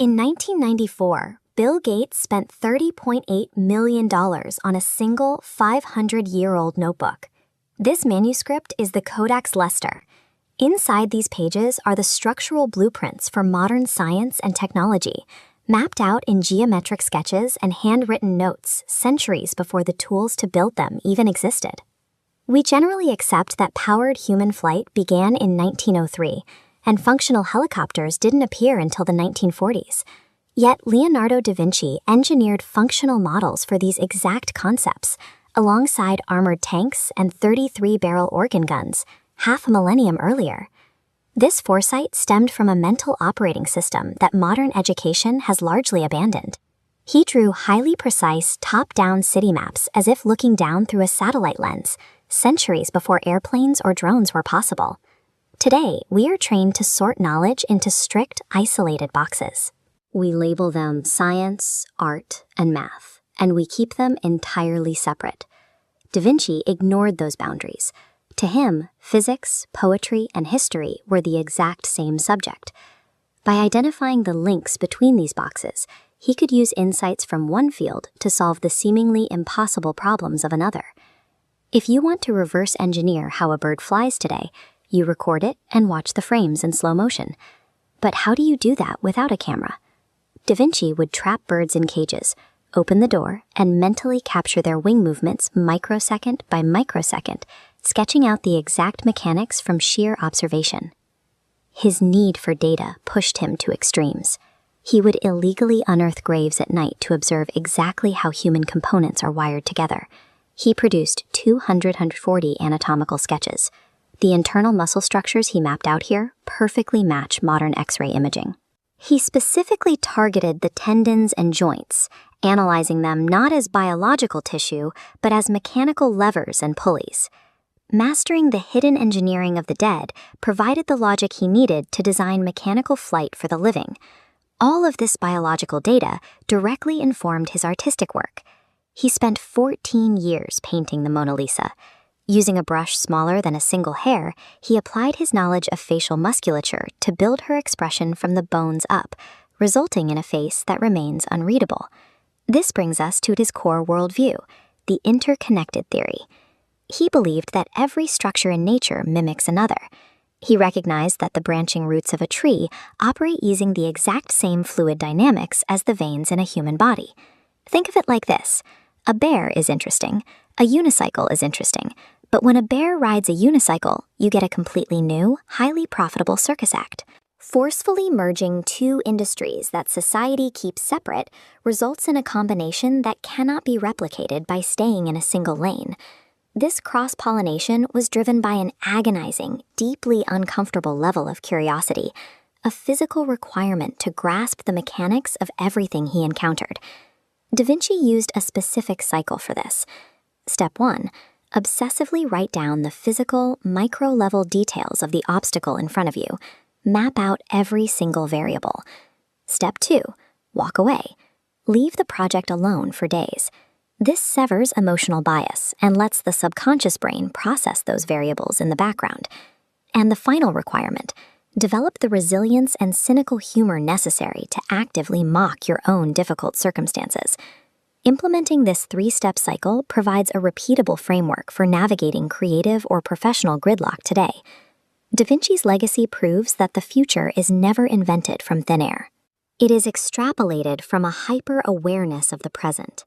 In 1994, Bill Gates spent $30.8 million on a single 500-year-old notebook. This manuscript is the Codex Leicester. Inside these pages are the structural blueprints for modern science and technology, mapped out in geometric sketches and handwritten notes centuries before the tools to build them even existed. We generally accept that powered human flight began in 1903, and functional helicopters didn't appear until the 1940s. Yet Leonardo da Vinci engineered functional models for these exact concepts, alongside armored tanks and 33-barrel organ guns, half a millennium earlier. This foresight stemmed from a mental operating system that modern education has largely abandoned. He drew highly precise, top-down city maps as if looking down through a satellite lens, centuries before airplanes or drones were possible. Today, we are trained to sort knowledge into strict, isolated boxes. We label them science, art, and math, and we keep them entirely separate. Da Vinci ignored those boundaries. To him, physics, poetry, and history were the exact same subject. By identifying the links between these boxes, he could use insights from one field to solve the seemingly impossible problems of another. If you want to reverse engineer how a bird flies today, you record it and watch the frames in slow motion. But how do you do that without a camera? Da Vinci would trap birds in cages, open the door, and mentally capture their wing movements microsecond by microsecond, sketching out the exact mechanics from sheer observation. His need for data pushed him to extremes. He would illegally unearth graves at night to observe exactly how human components are wired together. He produced 240 anatomical sketches. The internal muscle structures he mapped out here perfectly match modern X-ray imaging. He specifically targeted the tendons and joints, analyzing them not as biological tissue, but as mechanical levers and pulleys. Mastering the hidden engineering of the dead provided the logic he needed to design mechanical flight for the living. All of this biological data directly informed his artistic work. He spent 14 years painting the Mona Lisa. Using a brush smaller than a single hair, he applied his knowledge of facial musculature to build her expression from the bones up, resulting in a face that remains unreadable. This brings us to his core worldview, the interconnected theory. He believed that every structure in nature mimics another. He recognized that the branching roots of a tree operate using the exact same fluid dynamics as the veins in a human body. Think of it like this. A bear is interesting. A unicycle is interesting. But when a bear rides a unicycle, you get a completely new, highly profitable circus act. Forcefully merging two industries that society keeps separate results in a combination that cannot be replicated by staying in a single lane. This cross-pollination was driven by an agonizing, deeply uncomfortable level of curiosity, a physical requirement to grasp the mechanics of everything he encountered. Da Vinci used a specific cycle for this. Step 1. Obsessively write down the physical, micro-level details of the obstacle in front of you. Map out every single variable. Step 2. Walk away. Leave the project alone for days. This severs emotional bias and lets the subconscious brain process those variables in the background. And the final requirement, develop the resilience and cynical humor necessary to actively mock your own difficult circumstances. Implementing this 3-step cycle provides a repeatable framework for navigating creative or professional gridlock today. Da Vinci's legacy proves that the future is never invented from thin air. It is extrapolated from a hyper-awareness of the present.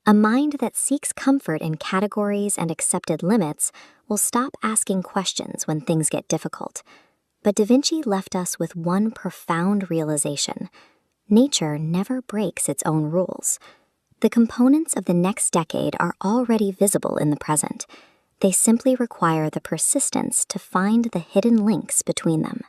A mind that seeks comfort in categories and accepted limits will stop asking questions when things get difficult. But Da Vinci left us with one profound realization. Nature never breaks its own rules. The components of the next decade are already visible in the present. They simply require the persistence to find the hidden links between them.